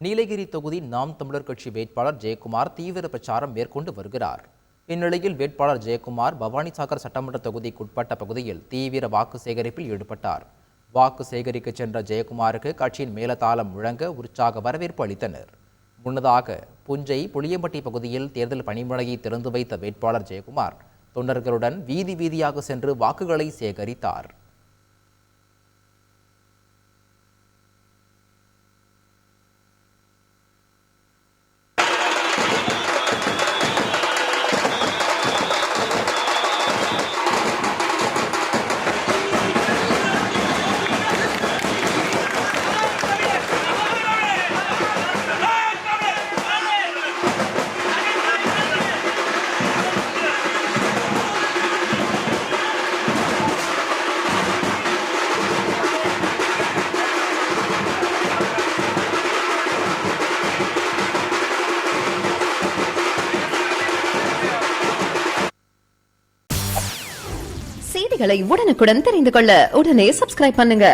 நீலகிரி தொகுதி நாம் தமிழர் கட்சி வேட்பாளர் ஜெயக்குமார் தீவிர பிரச்சாரம் மேற்கொண்டு வருகிறார். இந்நிலையில் வேட்பாளர் ஜெயக்குமார் பவானிசாகர் சட்டமன்ற தொகுதிக்குட்பட்ட பகுதியில் தீவிர வாக்கு சேகரிப்பில் ஈடுபட்டார். வாக்கு சேகரிக்க சென்ற ஜெயக்குமாருக்கு கட்சியின் மேலதாளம் முழங்க உற்சாக வரவேற்பு அளித்தனர். முன்னதாக புஞ்சை புளியம்பட்டி பகுதியில் தேர்தல் பணிமுறையை திறந்து வைத்த வேட்பாளர் ஜெயக்குமார் தொண்டர்களுடன் வீதி வீதியாக சென்று வாக்குகளை சேகரித்தார். செய்திகளை உடனுக்குடன் தெரிந்து கொள்ள உடனே சப்ஸ்கிரைப் பண்ணுங்க.